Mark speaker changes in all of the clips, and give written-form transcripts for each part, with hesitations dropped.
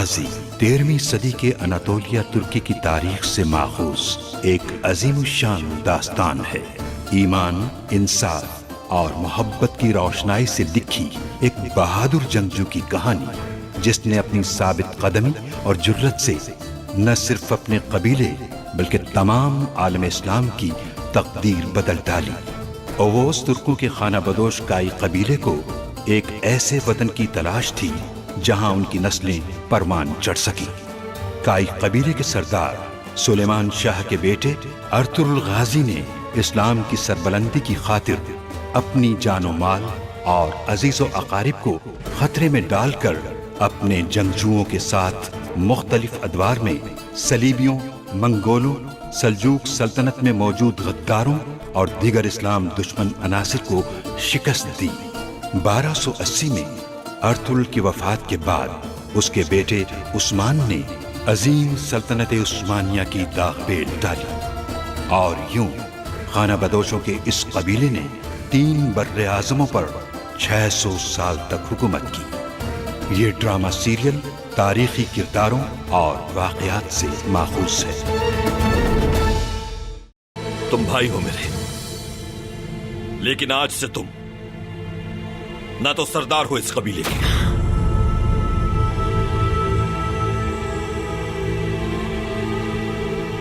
Speaker 1: गाजी 13वीं सदी के अनातोलिया तुर्की की तारीख से माखूज एक अजीमुशान दास्तान है। ईमान, इंसाफ और मोहब्बत की रोशनाई से लिखी एक बहादुर जंगजू की कहानी, जिसने अपनी साबित कदमी और जुर्रत से न सिर्फ अपने कबीले बल्कि तमाम आलम इस्लाम की तकदीर बदल डाली। ओवोस तुर्कों के खाना बदोश काई कबीले को एक ऐसे वतन की तलाश थी जहां उनकी नस्लें परमान चढ़ सकी। काई कबीले के सरदार सुलेमान शाह के बेटे अर्तुगरुल गाजी ने इस्लाम की सरबलंदी की खातिर अपनी जानो माल और अजीजो अकारिब को खतरे में डालकर अपने जंगजुओं के साथ मुख्तलिफ अदवार में सलीबियों, मंगोलों, सल्जूक सल्तनत में मौजूद गद्दारों और दीगर इस्लाम दुश्मन अनासिर को शिकस्त दी। 1280 में अर्तुगरुल की वफात के बाद उसके बेटे उस्मान ने अजीम सल्तनत उस्मानिया की दागपेट डाली और यूं खाना बदोशों के इस कबीले ने 3 बर्रे आज़मों पर 600 साल तक हुकूमत की। ये ड्रामा सीरियल तारीखी किरदारों और वाक़यात से माखूज है।
Speaker 2: तुम भाई हो मेरे, लेकिन आज से तुम ना तो सरदार हो इस कबीले के,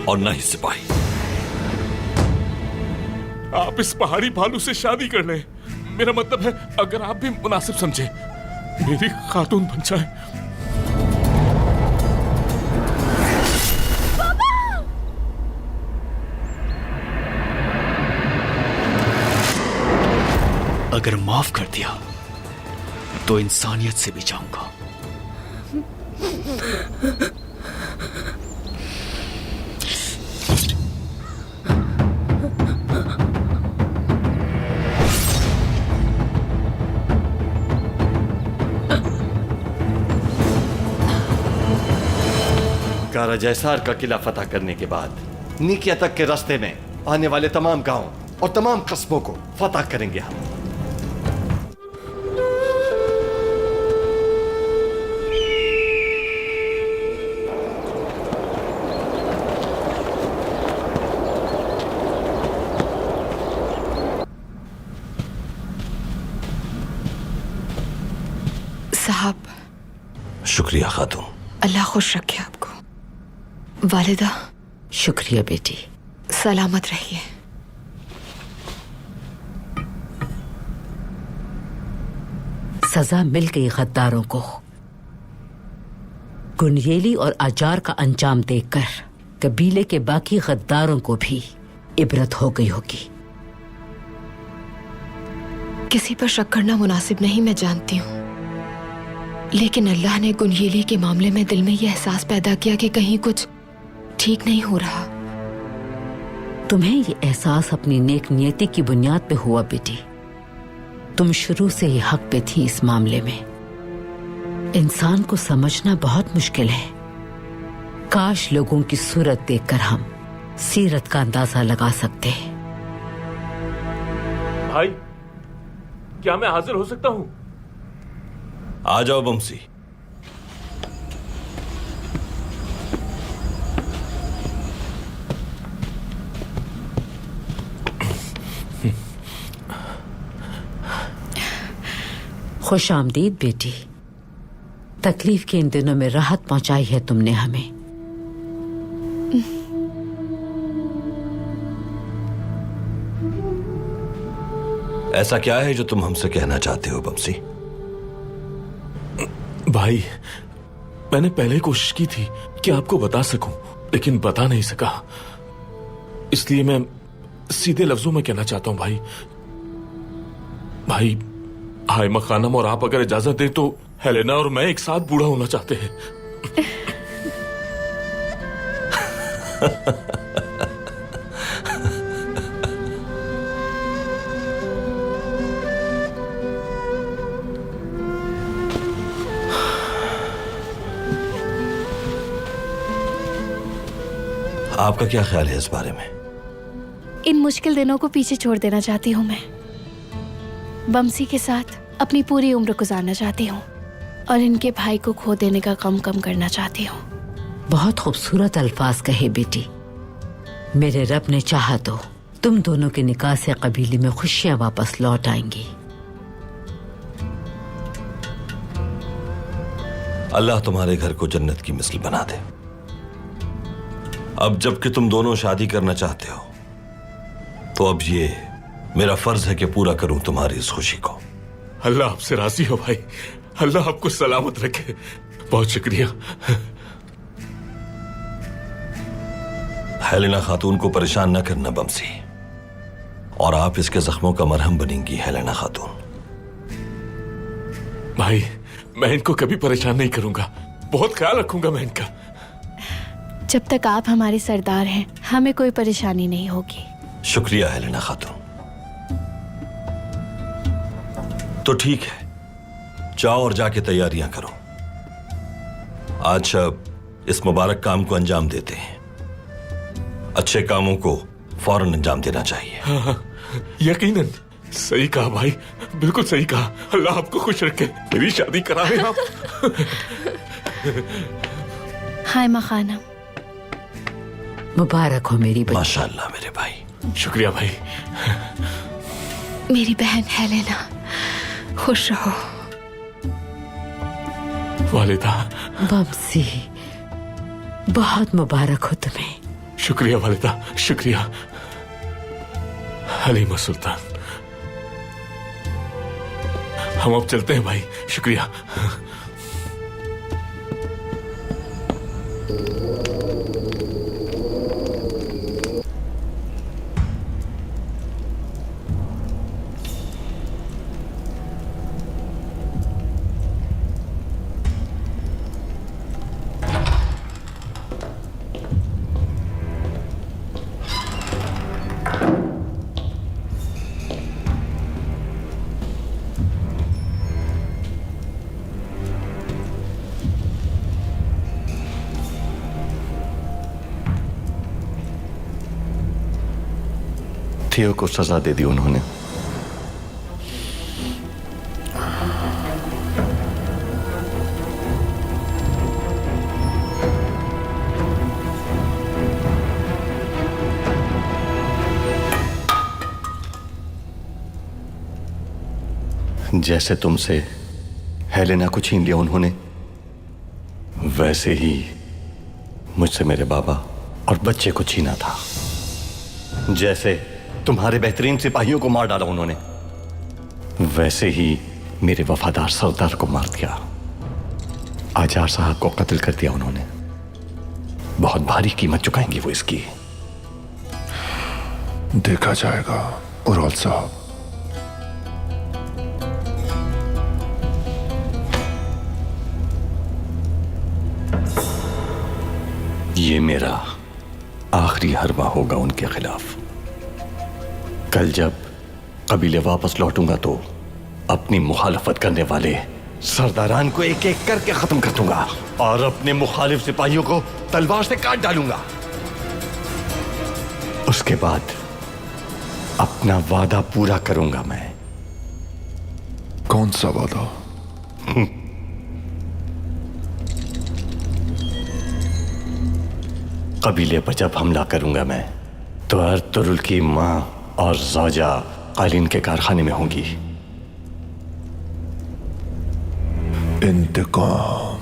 Speaker 2: और ना ही सिपाही।
Speaker 3: आप इस पहाड़ी भालू से शादी कर लें। मेरा मतलब है, अगर आप भी मुनासिब समझे, मेरी खातून बन जाए।
Speaker 4: अगर माफ कर दिया तो इंसानियत से भी जाऊंगा।
Speaker 5: कारा जैसार का किला फतह करने के बाद निकिया तक के रास्ते में आने वाले तमाम गांवों और तमाम कस्बों को फतह करेंगे हम।
Speaker 6: साहब,
Speaker 2: शुक्रिया खातून।
Speaker 6: अल्लाह खुश रखे आपको। वालिदा,
Speaker 7: शुक्रिया बेटी।
Speaker 6: सलामत रहिए।
Speaker 7: सजा मिल गई गद्दारों को। गुनयेली और अजार का अंजाम देखकर कबीले के बाकी गद्दारों को भी इबरत हो गई होगी।
Speaker 6: किसी पर शक करना मुनासिब नहीं, मैं जानती हूँ, लेकिन अल्लाह ने गुनयेली के मामले में दिल में यह एहसास पैदा किया कि कहीं कुछ ठीक नहीं हो रहा।
Speaker 7: तुम्हें ये एहसास अपनी नेक नियति की बुनियाद पे हुआ बेटी। तुम शुरू से ही हक पे थी इस मामले में। इंसान को समझना बहुत मुश्किल है। काश लोगों की सूरत देखकर हम सीरत का अंदाजा लगा सकते हैं।
Speaker 3: भाई, क्या मैं हाजिर हो सकता हूँ?
Speaker 2: आ जाओ बमसी।
Speaker 7: खुश आमदीद बेटी। तकलीफ के इन दिनों में राहत पहुंचाई है तुमने हमें।
Speaker 2: ऐसा क्या है जो तुम हमसे कहना चाहते हो बमसी?
Speaker 3: भाई, मैंने पहले कोशिश की थी कि आपको बता सकूं, लेकिन बता नहीं सका। इसलिए मैं सीधे लफ्जों में कहना चाहता हूं भाई, हाइमा खानम और आप अगर इजाजत दें तो हेलेना और मैं एक साथ बूढ़ा होना चाहते हैं।
Speaker 2: आपका क्या ख्याल है इस बारे में?
Speaker 8: इन मुश्किल दिनों को पीछे छोड़ देना चाहती हूँ मैं। बमसी के साथ अपनी पूरी उम्र गुजारना चाहती हूँ। और इनके भाई को खो देने का गम कम करना चाहती हूँ।
Speaker 7: बहुत खूबसूरत अल्फाज कहे बेटी। मेरे रब ने चाहा तो तुम दोनों के निकाह से कबीले में खुशियां वापस लौट आएंगी।
Speaker 2: अल्लाह तुम्हारे घर को जन्नत की मिसल बना दे। अब जबकि तुम दोनों शादी करना चाहते हो तो अब ये मेरा फर्ज है कि पूरा करूं तुम्हारी इस खुशी को।
Speaker 3: अल्लाह आपसे राजी हो भाई, अल्लाह आपको सलामत रखे। बहुत शुक्रिया।
Speaker 2: हेलेना खातून को परेशान न करना बमसी, और आप इसके जख्मों का मरहम बनेंगी हेलेना खातून।
Speaker 3: भाई मैं इनको कभी परेशान नहीं करूंगा, बहुत ख्याल रखूंगा मैं इनका।
Speaker 8: जब तक आप हमारे सरदार हैं हमें कोई परेशानी नहीं होगी।
Speaker 2: शुक्रिया हेलेना खातून। तो ठीक है, जाओ और जाके तैयारियां करो। आज इस मुबारक काम को अंजाम देते हैं। अच्छे कामों को फौरन अंजाम देना चाहिए।
Speaker 3: हाँ, यकीनन सही कहा भाई, बिल्कुल सही कहा। अल्लाह आपको खुश रखे, मेरी शादी करा रहे आप।
Speaker 8: हाय माँ खानम।
Speaker 7: मुबारक हो मेरी बच्ची।
Speaker 2: माशाअल्लाह मेरे भाई।
Speaker 3: शुक्रिया भाई।
Speaker 6: मेरी बहन हेलेना, खुश रहो।
Speaker 3: वालिदा।
Speaker 7: बमसी, बहुत मुबारक हो तुम्हें।
Speaker 3: शुक्रिया वालिदा, शुक्रिया। हलीमा सुल्तान, हम अब चलते हैं भाई। शुक्रिया।
Speaker 5: थियो को सजा दे दी उन्होंने। जैसे तुमसे हेलेना को छीन लिया उन्होंने, वैसे ही मुझसे मेरे बाबा और बच्चे को छीना था। जैसे तुम्हारे बेहतरीन सिपाहियों को मार डाला उन्होंने, वैसे ही मेरे वफादार सरदार को मार दिया। आजार साहब को कत्ल कर दिया उन्होंने। बहुत भारी कीमत चुकाएंगी वो इसकी।
Speaker 9: देखा जाएगा उराल साहब।
Speaker 5: ये मेरा आखिरी हरबा होगा उनके खिलाफ। कल जब कबीले वापस लौटूंगा तो अपनी मुखालफत करने वाले सरदारान को एक एक करके खत्म कर दूंगा और अपने मुखालिफ सिपाहियों को तलवार से काट डालूंगा। उसके बाद अपना वादा पूरा करूंगा मैं।
Speaker 9: कौन सा वादा?
Speaker 5: कबीले पर जब हमला करूंगा मैं तो अर्तुरुल की मां और ज़ौजा कालीन के कारखाने में होंगी।
Speaker 9: इंतकाम,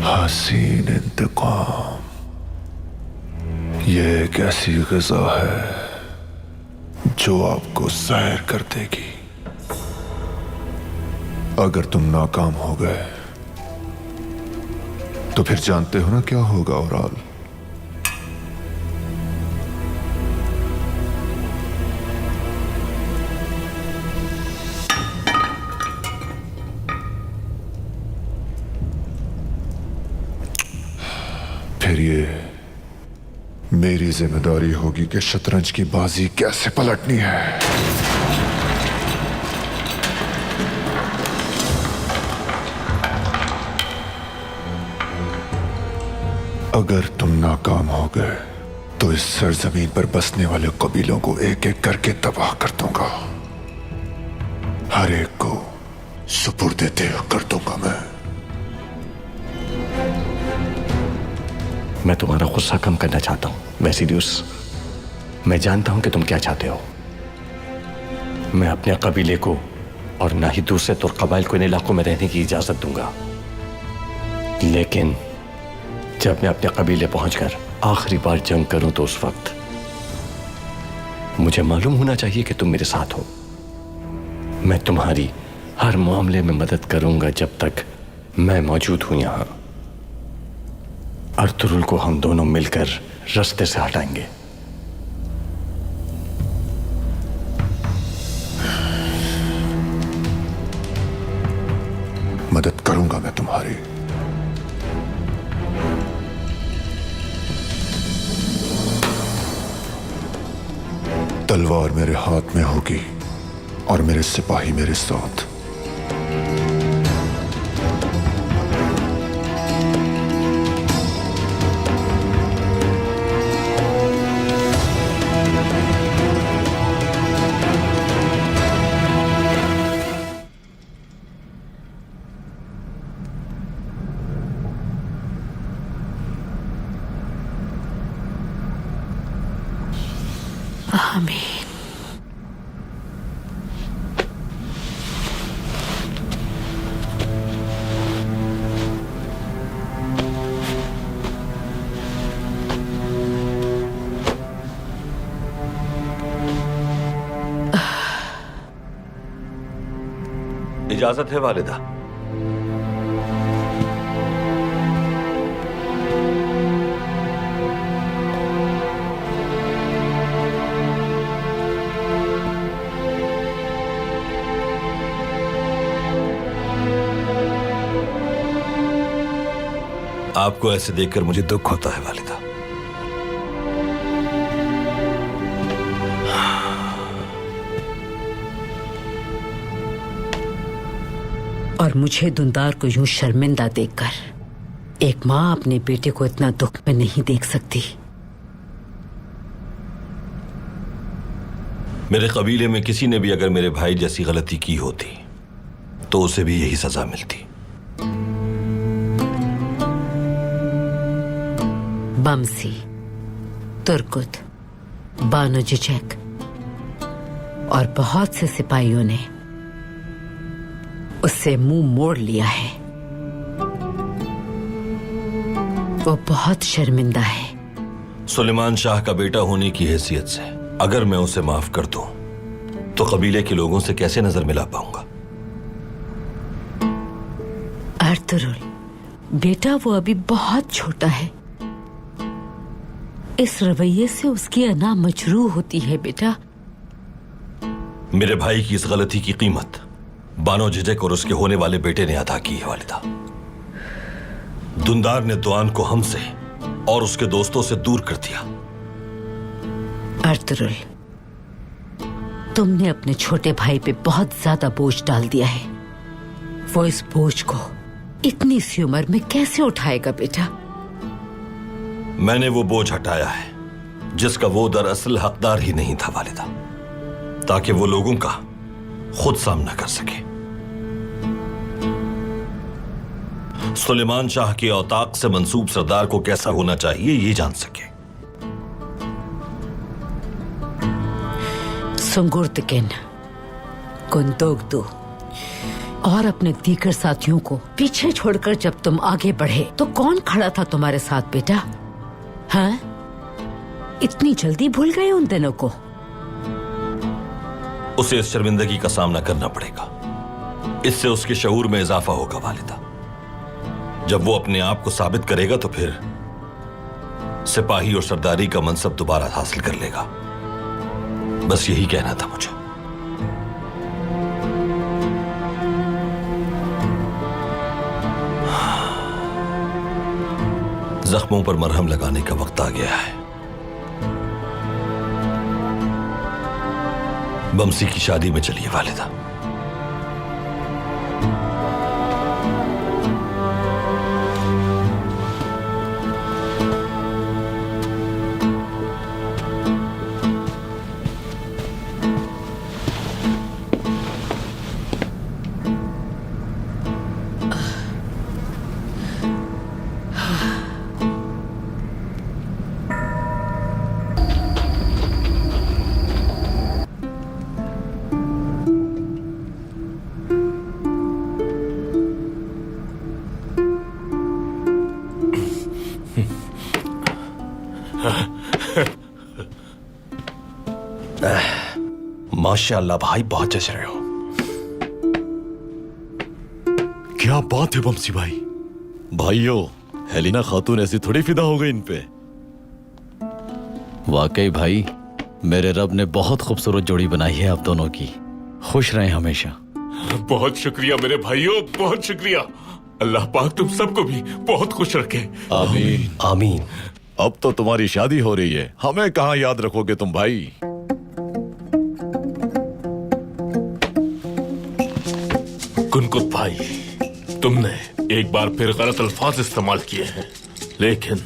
Speaker 9: हसीन इंतकाम, ये एक ऐसी ग़िज़ा है जो आपको ज़ाहिर कर देगी। अगर तुम नाकाम हो गए तो फिर जानते हो ना क्या होगा उराल। फिर ये मेरी जिम्मेदारी होगी कि शतरंज की बाजी कैसे पलटनी है। अगर तुम नाकाम हो गए तो इस सरजमीन पर बसने वाले कबीलों को एक एक करके तबाह कर दूंगा। हर एक को सुपुर्द देह कर दूंगा
Speaker 5: मैं तुम्हारा गुस्सा कम करना चाहता हूं वैसिलियस। मैं जानता हूं कि तुम क्या चाहते हो। मैं अपने कबीले को और ना ही दूसरे तुर्कबाइल को इन इलाकों में रहने की इजाजत दूंगा, लेकिन जब मैं अपने कबीले पहुंचकर आखिरी बार जंग करूं तो उस वक्त मुझे मालूम होना चाहिए कि तुम मेरे साथ हो। मैं तुम्हारी हर मामले में मदद करूंगा जब तक मैं मौजूद हूं यहां। अर्तुरुल को हम दोनों मिलकर रास्ते से हटाएंगे।
Speaker 9: मदद करूंगा मैं तुम्हारी। तलवार मेरे हाथ में होगी और मेरे सिपाही मेरे साथ।
Speaker 7: आमीन।
Speaker 2: इजाजत है वालिदा। आपको ऐसे देखकर मुझे दुख होता है वालिदा।
Speaker 7: और मुझे दुंदार को यूं शर्मिंदा देखकर एक मां अपने बेटे को इतना दुख में नहीं देख सकती।
Speaker 2: मेरे कबीले में किसी ने भी अगर मेरे भाई जैसी गलती की होती तो उसे भी यही सजा मिलती।
Speaker 7: बमसी, तुर्कुत, बानो जिचेक और बहुत से सिपाहियों ने उससे मुंह मोड़ लिया है। वो बहुत शर्मिंदा है।
Speaker 2: सुलेमान शाह का बेटा होने की हैसियत से अगर मैं उसे माफ कर दूं तो कबीले के लोगों से कैसे नजर मिला पाऊंगा?
Speaker 7: अर्तुरुल, बेटा वो अभी बहुत छोटा है। इस रवैये से उसकी अना मजरूह होती है बेटा।
Speaker 2: मेरे भाई की इस गलती की कीमत बानो जिजेक और उसके होने वाले बेटे ने अदा की है वालिदा। दुंदार ने दुआन को हमसे और उसके दोस्तों से दूर कर दिया।
Speaker 7: अर्तुरुल, तुमने अपने छोटे भाई पे बहुत ज्यादा बोझ डाल दिया है। वो इस बोझ को इतनी सी उम्र में कैसे उठाएगा बेटा?
Speaker 2: मैंने वो बोझ हटाया है जिसका वो दरअसल हकदार ही नहीं था वालिदा, ताकि वो लोगों का खुद सामना कर सके। सुलेमान शाह के औताक से मंसूब सरदार को कैसा होना चाहिए ये जान सके।
Speaker 7: सुंगुर्तकिन, कुंतोगदू और अपने दीगर साथियों को पीछे छोड़कर जब तुम आगे बढ़े तो कौन खड़ा था तुम्हारे साथ बेटा? हाँ, इतनी जल्दी भूल गए उन दिनों को?
Speaker 2: उसे इस शर्मिंदगी का सामना करना पड़ेगा। इससे उसके शऊर में इजाफा होगा वालिदा। जब वो अपने आप को साबित करेगा तो फिर सिपाही और सरदारी का मनसब दोबारा हासिल कर लेगा। बस यही कहना था मुझे। जख्मों पर मरहम लगाने का वक्त आ गया है। बमसी की शादी में चलिए वालिदा।
Speaker 10: माशाअल्लाह भाई, बहुत जच रहे हो।
Speaker 11: क्या बात है बमसी भाई। भाइयों, हेलिना खातून ऐसी थोड़ी फिदा हो गई इन पे।
Speaker 4: वाकई भाई, मेरे रब ने बहुत खूबसूरत जोड़ी बनाई है आप दोनों की। खुश रहें हमेशा।
Speaker 3: बहुत शुक्रिया मेरे भाइयों, बहुत शुक्रिया। अल्लाह पाक तुम सबको भी बहुत खुश रखे।
Speaker 11: आमीन
Speaker 10: आमीन।
Speaker 11: अब तो तुम्हारी शादी हो रही है, हमें कहाँ याद रखोगे तुम भाई।
Speaker 3: कुनकुत भाई, तुमने एक बार फिर गलत अल्फाज इस्तेमाल किए हैं, लेकिन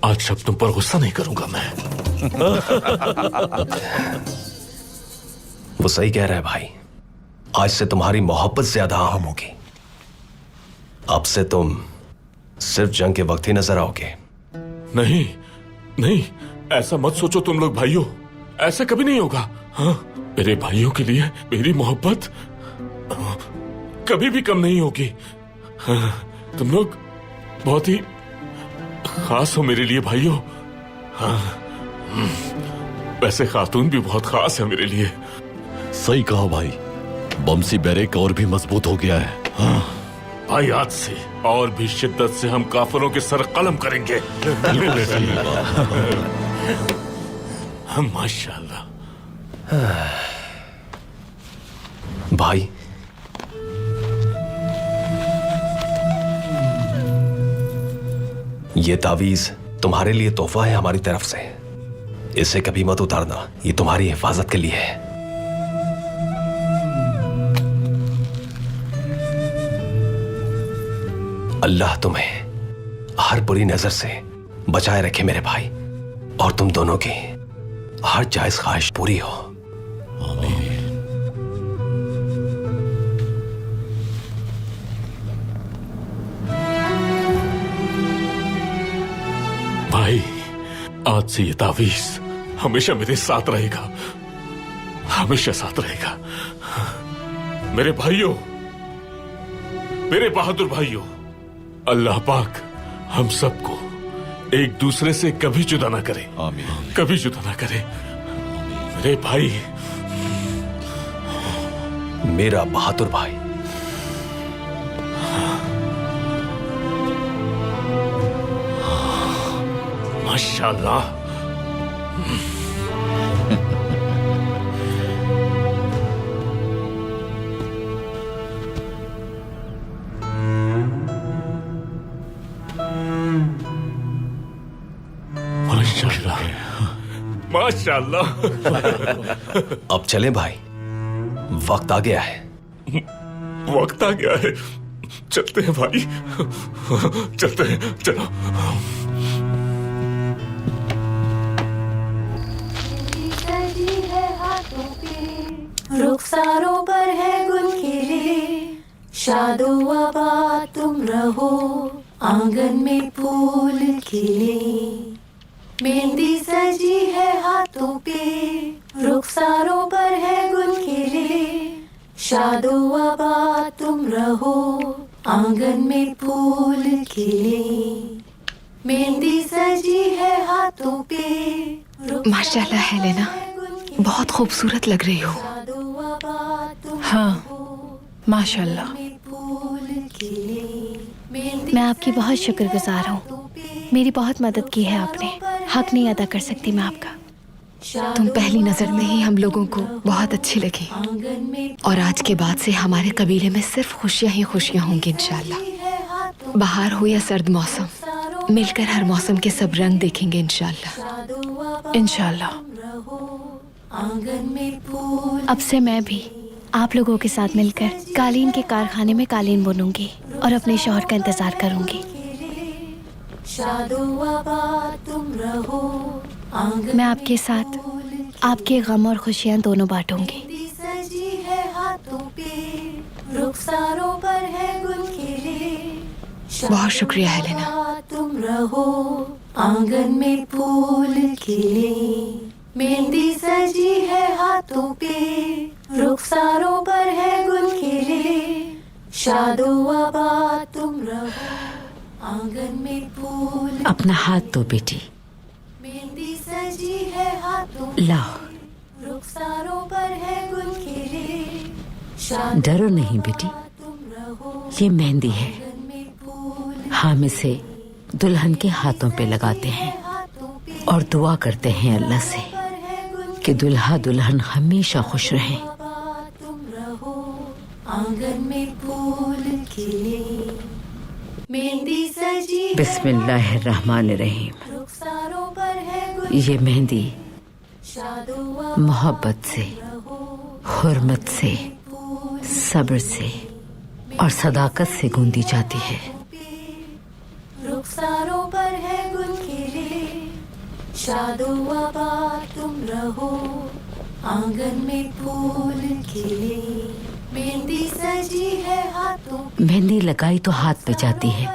Speaker 3: आज अब तुम पर गुस्सा नहीं करूंगा मैं।
Speaker 10: वो सही कह रहा है भाई, आज से तुम्हारी मोहब्बत ज्यादा अहम होगी। अब से तुम सिर्फ जंग के वक्त ही नजर आओगे।
Speaker 3: नहीं नहीं, ऐसा मत सोचो तुम लोग भाइयों, ऐसा कभी नहीं होगा। हाँ, मेरे भाइयों के लिए मेरी मोहब्बत कभी भी कम नहीं होगी। हाँ, तुम लोग बहुत ही खास हो मेरे लिए भाइयों। हाँ, वैसे खातून भी बहुत खास है मेरे लिए।
Speaker 11: सही कहा भाई, बमसी बैरेक और भी मजबूत हो गया है। हाँ।
Speaker 3: भाई, आज से और भी शिद्दत से हम काफिरों के सर कलम करेंगे। माशाल्लाह।
Speaker 10: भाई, ये तावीज तुम्हारे लिए तोहफा है हमारी तरफ से। इसे कभी मत उतारना, ये तुम्हारी हिफाजत के लिए है। अल्लाह तुम्हें हर बुरी नजर से बचाए रखे मेरे भाई, और तुम दोनों की हर जायज ख्वाहिश पूरी हो।
Speaker 11: आमीन।
Speaker 3: भाई, आज से ये तावीज हमेशा मेरे साथ रहेगा, हमेशा साथ रहेगा। मेरे भाइयों, मेरे बहादुर भाइयों, अल्लाह पाक हम सबको एक दूसरे से कभी जुदा ना करे।
Speaker 11: आमीन।
Speaker 3: कभी जुदा ना करे। मेरे भाई,
Speaker 10: मेरा बहादुर भाई।
Speaker 3: माशाल्लाह। माशाल्लाह।
Speaker 10: अब चलें भाई, वक्त आ गया है।
Speaker 3: वक्त आ गया है, चलते हैं भाई, चलते हैं, चलो।
Speaker 12: रुखसारों पर है गुल खिले, शादो आबाद तुम रहो, आंगन में फूल खिले। मेहंदी सजी है हाथों पे, रुखसारों पर है गुल खिले, शादो आबाद तुम रहो, आंगन में फूल खिले। मेहंदी सजी है हाथों पे।
Speaker 6: माशाल्लाह हेलेना, बहुत खूबसूरत लग रही हो।
Speaker 8: हाँ, माशाल्लाह। मैं आपकी बहुत शुक्रगुजार हूँ। मेरी बहुत मदद की है आपने, हक नहीं अदा कर सकती मैं आपका।
Speaker 6: तुम पहली नजर में ही हम लोगों को बहुत अच्छी लगी, और आज के बाद से हमारे कबीले में सिर्फ खुशियां ही खुशियां होंगी इंशाल्लाह। बाहर हो या सर्द मौसम, मिलकर हर मौसम के सब रंग देखेंगे इंशाल्लाह।
Speaker 8: इंशाल्लाह। अब से मैं भी आप लोगों के साथ मिलकर कालीन के कारखाने में कालीन बुनूंगी और अपने शौहर का इंतजार करूंगी। मैं आपके साथ आपके गम और खुशियां दोनों बांटूंगी।
Speaker 6: बहुत शुक्रिया हेलेना।
Speaker 12: तुम रहो, आंगन में फूल खिले। मेहंदी सजी है हाथों पे, रुखसारों पर है गुल खिले, शादो आबाद तुम रहो, आंगन में फूल।
Speaker 7: अपना हाथ दो बेटी।
Speaker 12: मेहंदी सजी है हाथों,
Speaker 7: लाओ।
Speaker 12: रुखसारों पर है गुल खिले,
Speaker 7: डरो नहीं बेटी, ये मेहंदी है। हम इसे दुल्हन के हाथों पे लगाते हैं और दुआ करते हैं अल्लाह से कि दुल्हा दुल्हन हमेशा खुश रहें।
Speaker 12: तुम रहो आंगन में फूल खिले, मेहंदी सजी है,
Speaker 7: बिस्मिल्लाहिर्रहमानिर्रहीम।
Speaker 12: रुखसारों पर है गुल,
Speaker 7: ये मेहंदी
Speaker 12: शादुआ
Speaker 7: मोहब्बत से, हुर्मत से, सब्र से और सदाकत से गूंदी जाती है।
Speaker 12: रुखसारों पर है गुल खिले, शादुआ तुम रहो आंगन में फूल खिले, मेहंदी सजी है हाथों पे,
Speaker 7: मेहंदी लगाई तो हाथ पे जाती है,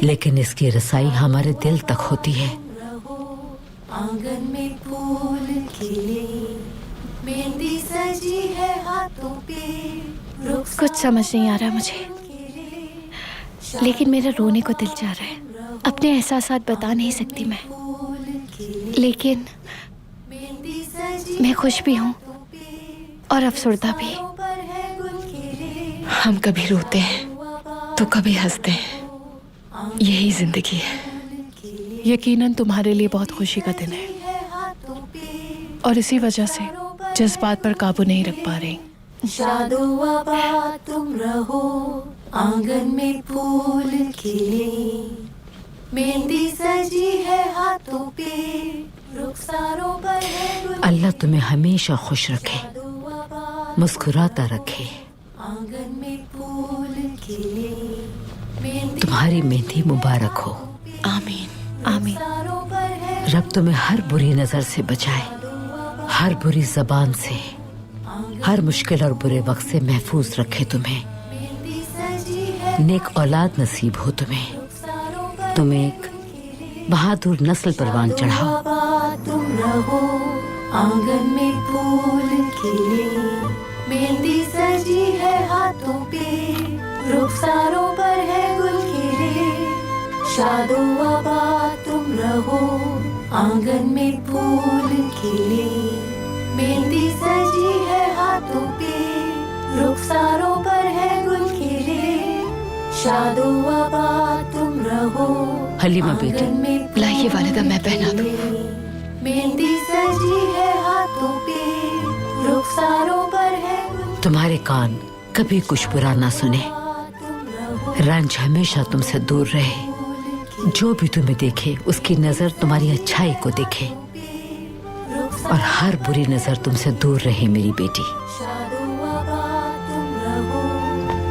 Speaker 7: लेकिन इसकी रसाई हमारे दिल तक होती है।
Speaker 12: आंगन में फूल खिले, मेहंदी सजी है हाथों पे।
Speaker 8: कुछ समझ नहीं आ रहा मुझे, लेकिन मेरा रोने को दिल चाह रहा है। अपने एहसासात बता नहीं सकती मैं, लेकिन मैं खुश भी हूँ और अफसरदा भी।
Speaker 6: हम कभी रोते हैं तो कभी हंसते हैं, यही जिंदगी है।
Speaker 13: यकीनन तुम्हारे लिए बहुत खुशी का दिन है और इसी वजह से जज्बात पर काबू नहीं रख पा रही।
Speaker 12: शादुआ तुम रहो आंगन में फूल खिले, मेहंदी सजी है हाथों पे, रुखसारों पर है गुल,
Speaker 7: अल्लाह तुम्हें हमेशा खुश रखे, मुस्कुराता रखे।
Speaker 12: आंगन में फूल खिले, मेहंदी
Speaker 7: तुम्हारी मेहंदी मुबारक हो।
Speaker 6: आमीन
Speaker 7: आमीन। रब तुम्हें हर बुरी नजर से बचाए, हर बुरी जबान से, हर मुश्किल और बुरे वक्त से महफूज रखे तुम्हें। नेक औलाद नसीब हो तुम्हें, तुम एक बहादुर नस्ल परवान चढ़ाओ।
Speaker 12: तुम रहो आंगन में फूल खिले, मेहंदी सजी है हाथों पे, रुखसारों पर है गुल खिले, शादुआ तुम रहो आंगन में फूल खिले, मेहंदी सजी है हाथों पे, रुखसारों पर है गुल खिले, शादुआ तुम रहो।
Speaker 7: हलीमा बेटी,
Speaker 6: लाइए वालिदा, मैं पहना दूं।
Speaker 12: मेहंदी सजी है हाथों पे, रुखसारों पर है गुल,
Speaker 7: तुम्हारे कान कभी कुछ बुरा ना सुने, रंज हमेशा तुमसे दूर रहे। जो भी तुम्हें देखे उसकी नजर तुम्हारी अच्छाई को देखे और हर बुरी नजर तुमसे दूर रहे मेरी बेटी।
Speaker 12: तुम रहो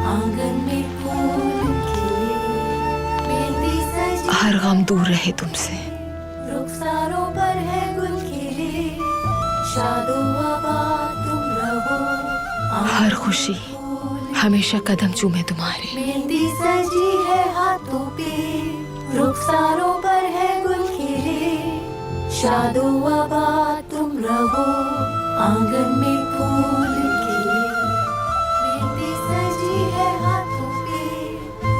Speaker 12: आंगन में फूल खिले, मेहंदी सजी,
Speaker 6: हर गम दूर रहे तुमसे,
Speaker 12: रुखसारों पर है गुल खिले, शादुआ तुम रहो
Speaker 6: हर खुशी हमेशा कदम चूमे तुम्हारे।
Speaker 12: मेहंदी सजी है हाथों पे, रुखसारों पर है गुल खिले, शादुआ तुम रहो आंगन में फूल खिले, मेहंदी सजी है हाथों पे,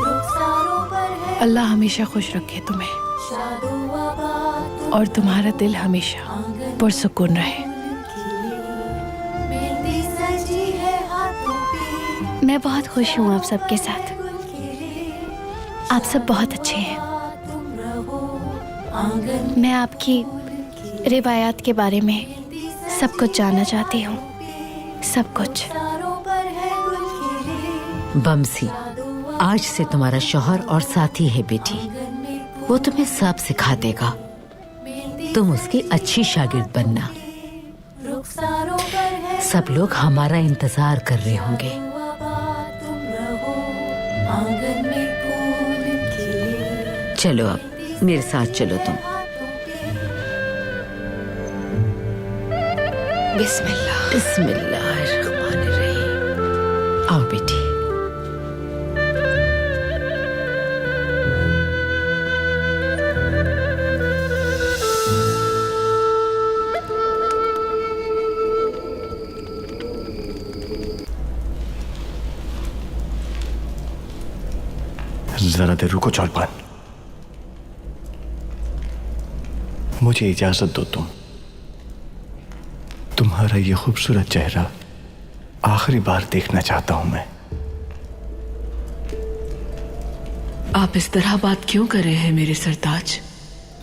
Speaker 12: रुखसारों पर है,
Speaker 13: अल्लाह हमेशा खुश रखे तुम्हें
Speaker 12: शादुआ
Speaker 13: और तुम्हारा दिल हमेशा पुरसुकून रहे।
Speaker 12: मेहंदी सजी है हाथों पे,
Speaker 8: मैं बहुत खुश हूँ आप सबके साथ। आप सब बहुत अच्छे हैं। मैं आपकी रिवायात के बारे में सब कुछ जानना चाहती हूँ, सब कुछ।
Speaker 7: बमसी आज से तुम्हारा शौहर और साथी है बेटी, वो तुम्हें सब सिखा देगा। तुम उसकी अच्छी शागिर्द बनना। सब लोग हमारा इंतजार कर रहे होंगे। चलो अब मेरे साथ चलो तुम।
Speaker 6: बिस्मिल्लाह।
Speaker 7: बिस्मिल्लाहिर्रहमानिर्रहीम। आओ बेटी।
Speaker 5: जरा देर रुको चौलपान, मुझे इजाजत दो। तुम तुम्हारा ये खूबसूरत चेहरा आखिरी बार देखना चाहता हूं मैं।
Speaker 6: आप इस तरह बात क्यों कर रहे हैं मेरे सरताज?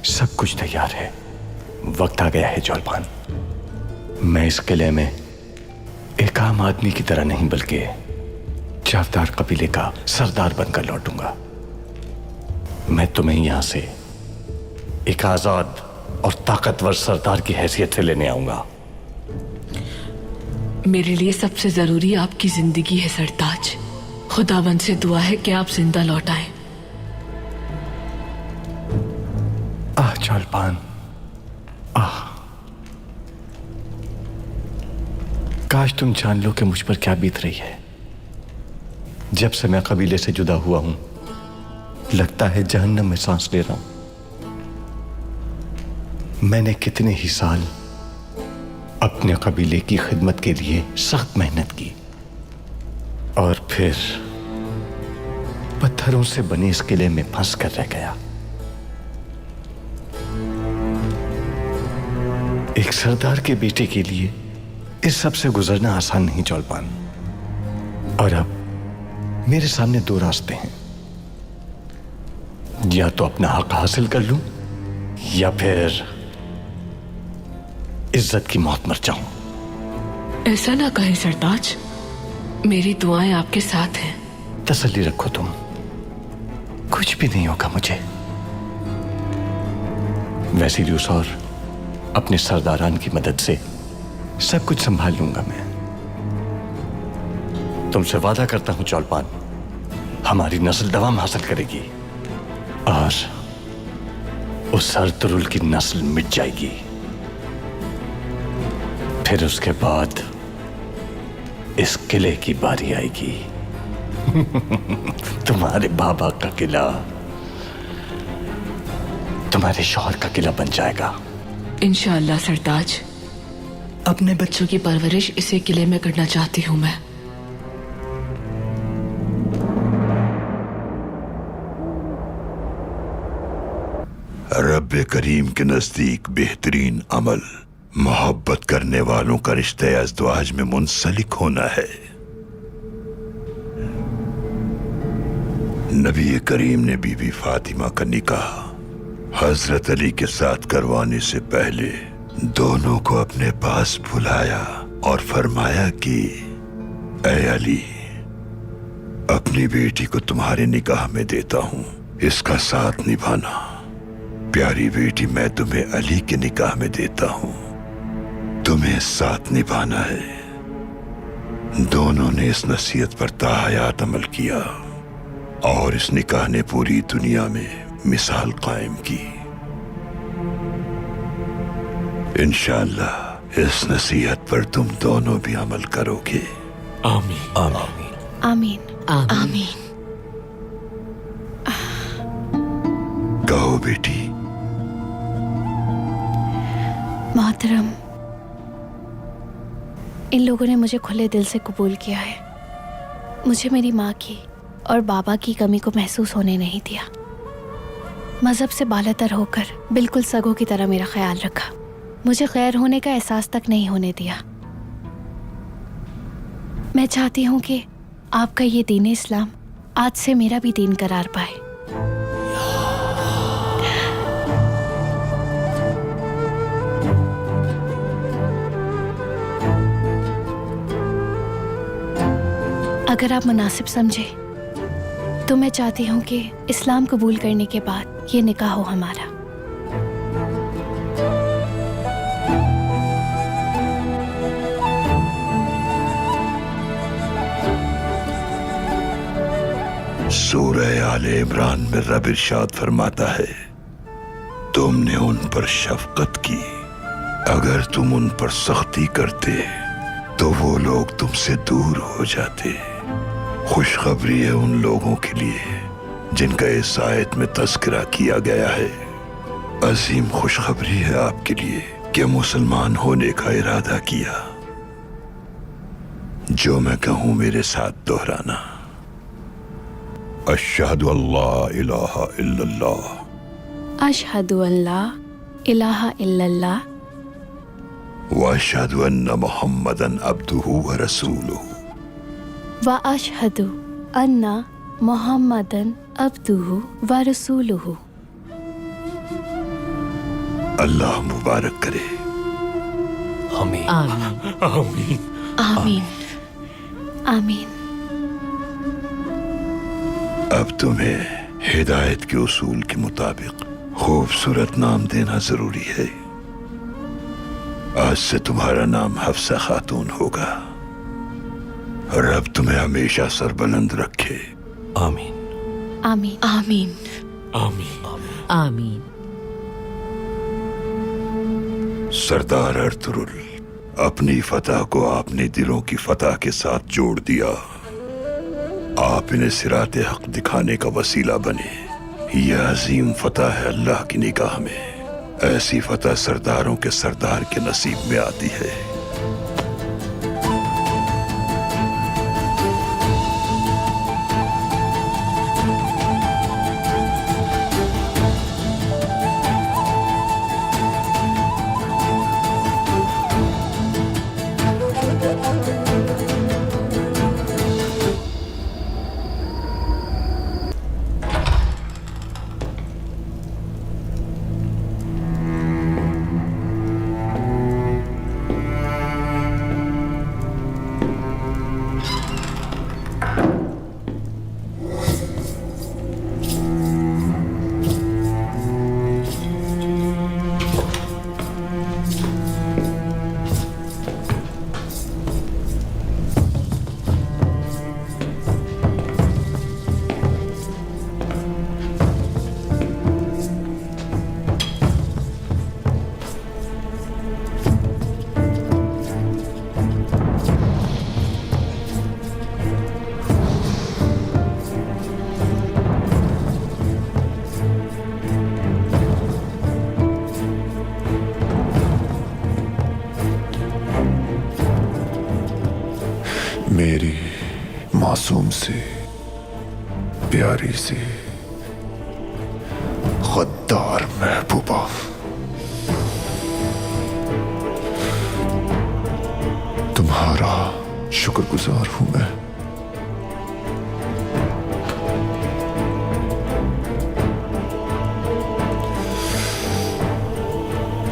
Speaker 5: सब कुछ तैयार है, वक्त आ गया है जौलपान। मैं इस किले में एक आम आदमी की तरह नहीं बल्कि जावदार कबीले का सरदार बनकर लौटूंगा। मैं तुम्हें यहां से एक आजाद और ताकतवर सरदार की हैसियत से लेने आऊंगा।
Speaker 6: मेरे लिए सबसे जरूरी आपकी जिंदगी है सरताज। खुदावंद से दुआ है कि आप जिंदा लौट आए।
Speaker 5: आह जौलपान, आह, काश तुम जान लो कि मुझ पर क्या बीत रही है। जब से मैं कबीले से जुदा हुआ हूं, लगता है जहन्नम में सांस ले रहा हूं। मैंने कितने ही साल अपने कबीले की खिदमत के लिए सख्त मेहनत की, और फिर पत्थरों से बने इस किले में फंस कर रह गया। एक सरदार के बेटे के लिए इस सब से गुजरना आसान नहीं जौलपान। और अब मेरे सामने दो रास्ते हैं, या तो अपना हक हासिल कर लूं या फिर इज्जत की मौत मर जाऊं।
Speaker 6: ऐसा ना कहें सरताज, मेरी दुआएं आपके साथ हैं।
Speaker 5: तसल्ली रखो तुम, कुछ भी नहीं होगा मुझे। वैसिलियस और अपने सरदारान की मदद से सब कुछ संभाल लूंगा मैं। तुमसे वादा करता हूं जौलपान, हमारी नस्ल दवाम हासिल करेगी और उस अर्तुरुल की नस्ल मिट जाएगी। फिर उसके बाद इस किले की बारी आएगी। तुम्हारे बाबा का किला तुम्हारे शौहर का किला बन जाएगा
Speaker 6: इंशाअल्लाह सरताज। अपने बच्चों की परवरिश इसी किले में करना चाहती हूं मैं।
Speaker 1: रब्बे करीम के नजदीक बेहतरीन अमल मोहब्बत करने वालों का रिश्ते अज़दवाज में मुंसलिक होना है। नबी करीम ने बीबी फातिमा का निकाह हजरत अली के साथ करवाने से पहले दोनों को अपने पास बुलाया और फरमाया कि ऐ अली, अपनी बेटी को तुम्हारे निकाह में देता हूं, इसका साथ निभाना। प्यारी बेटी, मैं तुम्हें अली के निकाह में देता हूं, तुम्हें साथ निभाना है। दोनों ने इस नसीहत पर ताहयात अमल किया और इस निकाह ने पूरी दुनिया में मिसाल कायम की। इंशाअल्लाह इस नसीहत पर तुम दोनों भी अमल करोगे।
Speaker 3: आमीन
Speaker 10: आमीन
Speaker 8: आमीन
Speaker 6: आमीन।
Speaker 1: कहो बेटी।
Speaker 8: मोहतरम, इन लोगों ने मुझे खुले दिल से कबूल किया है। मुझे मेरी माँ की और बाबा की कमी को महसूस होने नहीं दिया। मजहब से बालातर होकर बिल्कुल सगों की तरह मेरा ख्याल रखा। मुझे गैर होने का एहसास तक नहीं होने दिया। मैं चाहती हूँ कि आपका ये दीन इस्लाम आज से मेरा भी दीन करार पाए। अगर आप मुनासिब समझे तो मैं चाहती हूँ कि इस्लाम कबूल करने के बाद ये निकाह हो हमारा।
Speaker 1: सूरह आले इमरान में रब इरशाद फरमाता है, तुमने उन पर शफकत की, अगर तुम उन पर सख्ती करते तो वो लोग तुमसे दूर हो जाते। खुशखबरी है उन लोगों के लिए जिनका इस आयत में तज़किरा किया गया है। अजीम खुशखबरी है आपके लिए कि मुसलमान होने का इरादा किया। जो मैं कहूं मेरे साथ दोहराना। अशहदु अल्ला इलाहा इल्लल्लाह,
Speaker 8: अशहदु अल्ला इलाहा इल्लल्लाह,
Speaker 1: वअशहदु अन्ना मुहम्मदन अब्दुहु व रसूलुहु।
Speaker 8: व अशहदु अन्ना मुहम्मदन अब्दुहु व रसूलुहु।
Speaker 1: अल्लाह मुबारक करे।
Speaker 10: आमीन
Speaker 7: आमीन
Speaker 3: आमीन
Speaker 8: आमीन आमीन।
Speaker 1: अब तुम्हें हिदायत के उसूल के मुताबिक खूबसूरत नाम देना जरूरी है। आज से तुम्हारा नाम हफ्सा खातून होगा। रब तुम्हें हमेशा सरबुलंद रखे।
Speaker 10: आमीन
Speaker 8: आमीन
Speaker 6: आमीन
Speaker 3: आमीन
Speaker 7: आमीन।
Speaker 1: सरदार अर्तुरुल, अपनी फतह को आपने दिलों की फतह के साथ जोड़ दिया। आप इन्हें सिराते हक दिखाने का वसीला बने। यह अजीम फतह है अल्लाह की निगाह में। ऐसी फतह सरदारों के सरदार के नसीब में आती है।
Speaker 9: मेरी मासूम सी प्यारी सी गद्दार महबूबा, तुम्हारा शुक्रगुजार हूं मैं।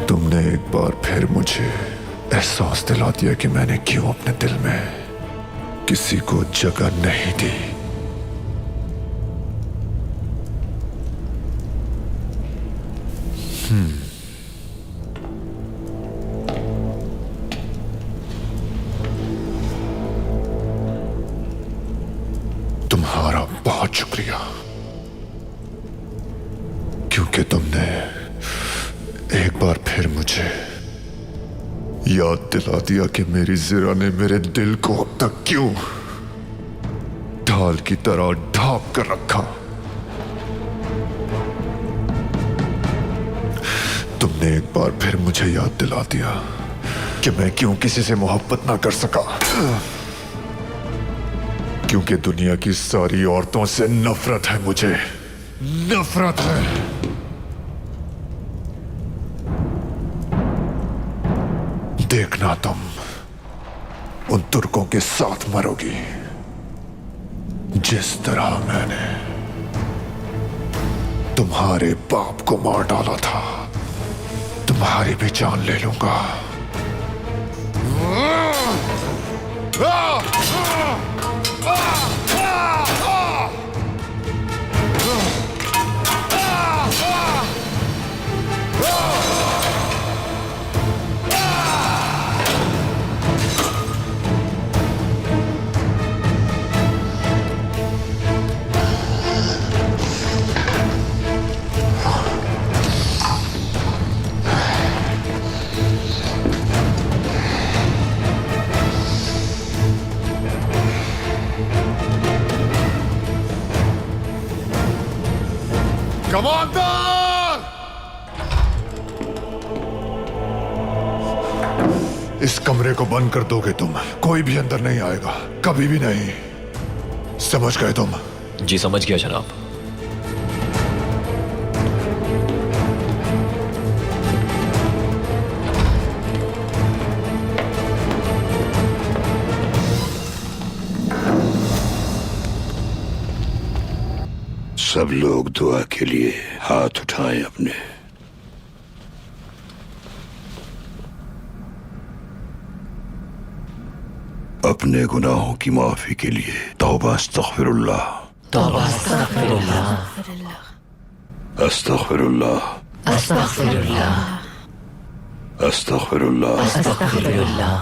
Speaker 9: तुमने एक बार फिर मुझे एहसास दिला दिया कि मैंने क्यों अपने दिल में किसी को जगह नहीं दी। तुम्हारा बहुत शुक्रिया, क्योंकि तुमने एक बार फिर मुझे याद दिला दिया कि मेरी ज़रा ने मेरे दिल को अब तक क्यों ढाल की तरह ढांप कर रखा। तुमने एक बार फिर मुझे याद दिला दिया कि मैं क्यों किसी से मोहब्बत ना कर सका, क्योंकि दुनिया की सारी औरतों से नफरत है मुझे, नफरत है। देखना तुम उन तुर्कों के साथ मरोगी जिस तरह मैंने तुम्हारे बाप को मार डाला था। तुम्हारी भी जान ले लूंगा। कमांडर! इस कमरे को बंद कर दोगे तुम, कोई भी अंदर नहीं आएगा, कभी भी नहीं। समझ गए तुम?
Speaker 10: जी समझ गया जनाब।
Speaker 1: सब लोग दुआ के लिए हाथ उठाएं अपने। अपने गुनाहों की माफी के लिए तौबा अस्तगफिरुल्लाह,
Speaker 7: तौबा अस्तगफिरुल्लाह,
Speaker 1: अस्तगफिरुल्लाह,
Speaker 7: अस्तगफिरुल्लाह,
Speaker 1: अस्तगफिरुल्लाह,
Speaker 7: अस्तगफिरुल्लाह।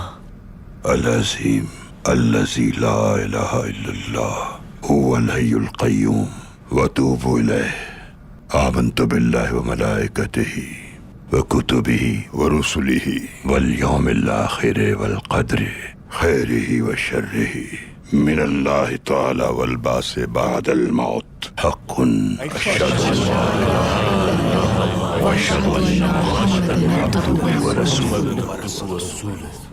Speaker 1: अल-अज़ीम अल्लज़ी ला इलाहा इल्लल्लाह हुवल हय्युल क़य्यूम व तूबू इलैह आमन्तु बिल्लाहि व मलाइकतिही व कुतुबिही व रुसुलिही वल यौमिल आखिर वल क़द्रि खैरिही व शर्रिही मिनल्लाहि तआला वल बासे बादल मौत हक़्क़ुन अशहदु अल्ला इलाहा इल्लल्लाह व अशहदु अन्ना मुहम्मदन अब्दुहु व रसूलुहु।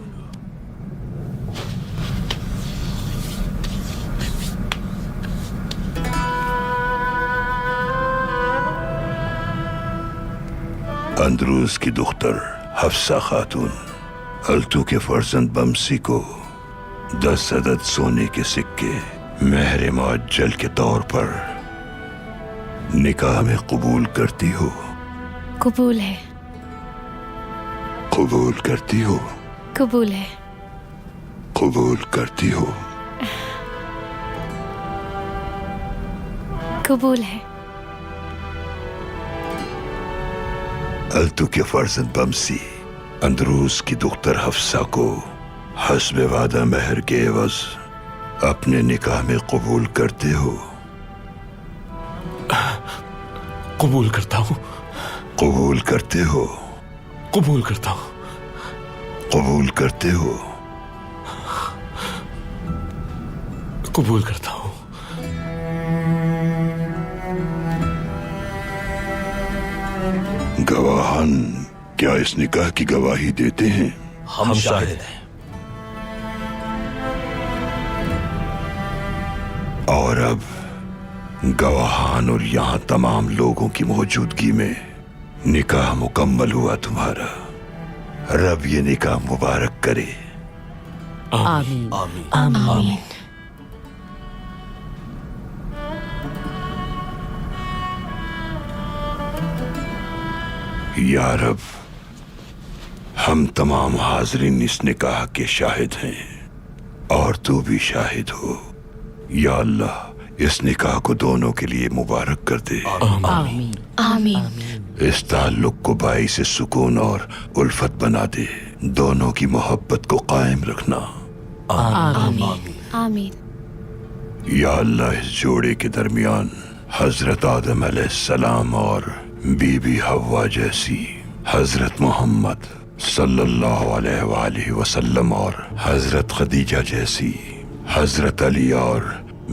Speaker 1: अंदरूस की दुख्तर हफ्सा खातून अल्तू के फर्जंद बमसी को 10 अदद सोने के सिक्के महर मुअज्जल के तौर पर निकाह में कबूल करती हो?
Speaker 8: कबूल है।
Speaker 1: कबूल करती हो?
Speaker 8: कबूल है।
Speaker 1: कबूल करती हो?
Speaker 8: कबूल है।
Speaker 1: अल्तू के फर्जंद बमसी अंदरूस की दुख्तर हफ्सा को हस्बे वादा महर के एवज अपने निकाह में कबूल करते हो?
Speaker 3: कबूल करता हूँ।
Speaker 1: कबूल करते हो?
Speaker 3: कबूल करता हूँ।
Speaker 1: कबूल करते हो?
Speaker 3: कबूल करता हूँ।
Speaker 1: गवाहान क्या इस निकाह की गवाही देते हैं?
Speaker 2: हम शाहिद हैं।
Speaker 1: और अब गवाहान और यहाँ तमाम लोगों की मौजूदगी में निकाह मुकम्मल हुआ तुम्हारा। रब ये निकाह मुबारक करे।
Speaker 7: आमीन
Speaker 2: आमीन
Speaker 7: आमीन।
Speaker 1: या रब, हम तमाम हाज़रीन इस निकाह के शाहिद हैं और तू भी शाहिद हो। या अल्लाह, इस निकाह को दोनों के लिए मुबारक कर दे।
Speaker 7: आमीन
Speaker 6: आमीन।
Speaker 1: इस ताल्लुक को बाइस सुकून और उल्फत बना दे। दोनों की मोहब्बत को कायम रखना।
Speaker 7: आमीन
Speaker 8: आमीन।
Speaker 1: या अल्लाह, इस जोड़े के दरमियान हजरत आदम अलैहिस्सलाम और बीबी हव्वा जैसी, हजरत मोहम्मद सल्लल्लाहु अलैहि वसल्लम और हजरत खदीजा जैसी, हजरत अली और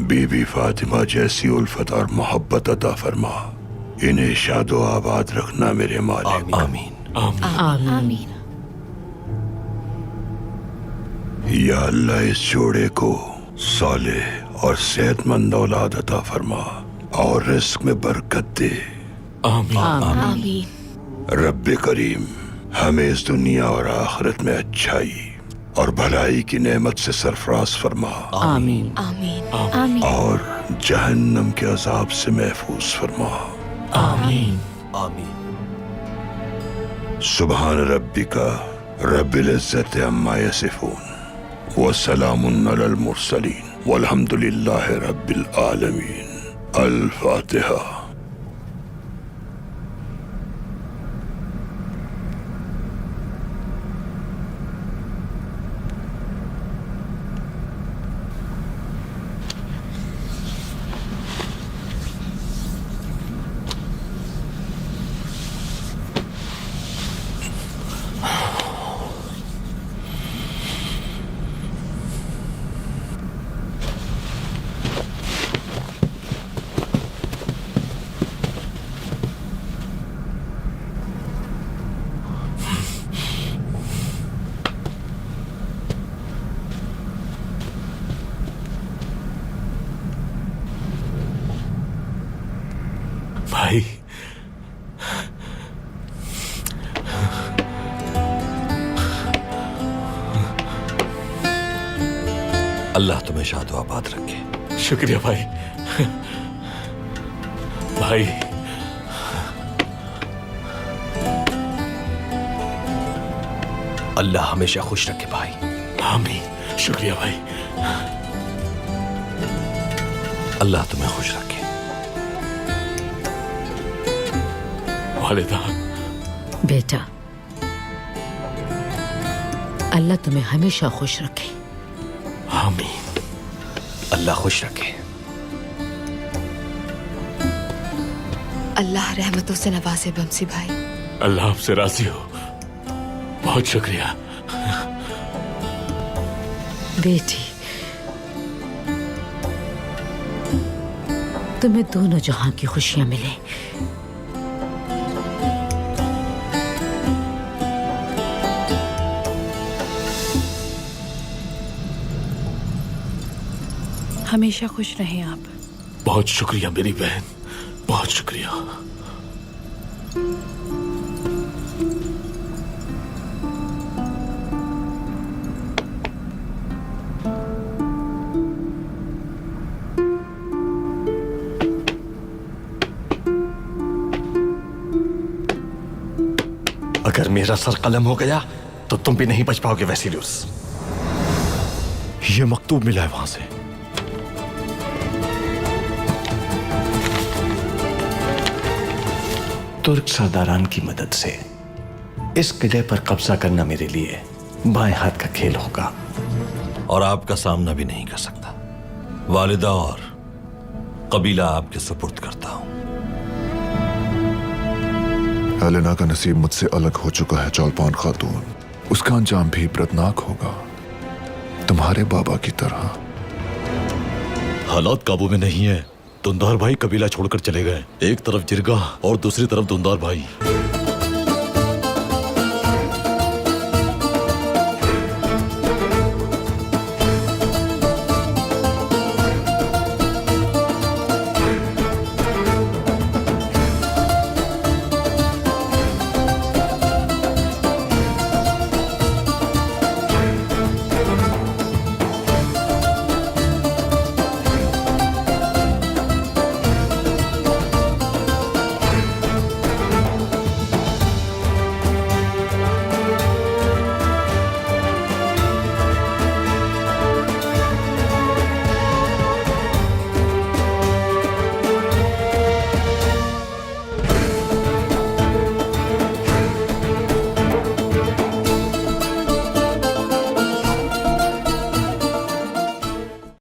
Speaker 1: बीबी फातिमा जैसी उल्फत और मोहब्बत अता फरमा। इन्हें शादो आबाद रखना मेरे मालिक।
Speaker 2: आमीन
Speaker 7: आमीन।
Speaker 1: या अल्लाह, इस जोड़े को सालेह और सेहतमंद औलाद अता फरमा और रिस्क में बरकत दे।
Speaker 3: आमीन
Speaker 6: आमीन।
Speaker 1: रब्बे करीम, हमें इस दुनिया और आखिरत में अच्छाई और भलाई की नेमत से सरफराज फरमा।
Speaker 7: आमीन
Speaker 6: आमीन
Speaker 8: आमीन।
Speaker 1: और जहन्नम के अजाब से महफूज फरमा।
Speaker 3: आमीन
Speaker 2: आमीन।
Speaker 1: सुबहान रब्बिका रब्बिल इज्जति अम्मा यसिफून व सलामुन अलल मुरसलीन वल्हम्दुलिल्लाहि रब्बिल आलमीन। अल फातिहा।
Speaker 3: भाई,
Speaker 2: अल्लाह तुम्हें शादो आबाद रखे।
Speaker 3: शुक्रिया भाई। भाई
Speaker 10: अल्लाह हमेशा खुश रखे भाई।
Speaker 3: आमीन। शुक्रिया भाई।
Speaker 2: अल्लाह तुम्हें खुश रखे।
Speaker 3: वालिदा।
Speaker 7: बेटा, अल्लाह तुम्हें हमेशा खुश रखे।
Speaker 3: आमीन।
Speaker 10: अल्लाह खुश रखे।
Speaker 6: अल्लाह रहमतों से नवाजे बमसी भाई।
Speaker 3: अल्लाह आपसे राजी हो। बहुत शुक्रिया।
Speaker 7: बेटी, तुम्हें दोनों जहां की खुशियां मिले।
Speaker 13: हमेशा खुश रहें आप।
Speaker 3: बहुत शुक्रिया मेरी बहन, बहुत शुक्रिया।
Speaker 5: अगर मेरा सर कलम हो गया तो तुम भी नहीं बच पाओगे वैसिलियस।
Speaker 11: ये मकतूब मिला है वहां से।
Speaker 5: तुर्क सरदारान की मदद से इस किले पर कब्जा करना मेरे लिए बाएं हाथ का खेल होगा
Speaker 2: और आपका सामना भी नहीं कर सकता। वालिदा और कबीला आपके सुपुर्द करता हूं।
Speaker 9: हेलेना का नसीब मुझसे अलग हो चुका है चौलपान खातून। उसका अंजाम भी इबरतनाक होगा, तुम्हारे बाबा की तरह।
Speaker 11: हालात काबू में नहीं है। दुंदार भाई कबीला छोड़कर चले गए। एक तरफ जिरगा और दूसरी तरफ दुंदार भाई।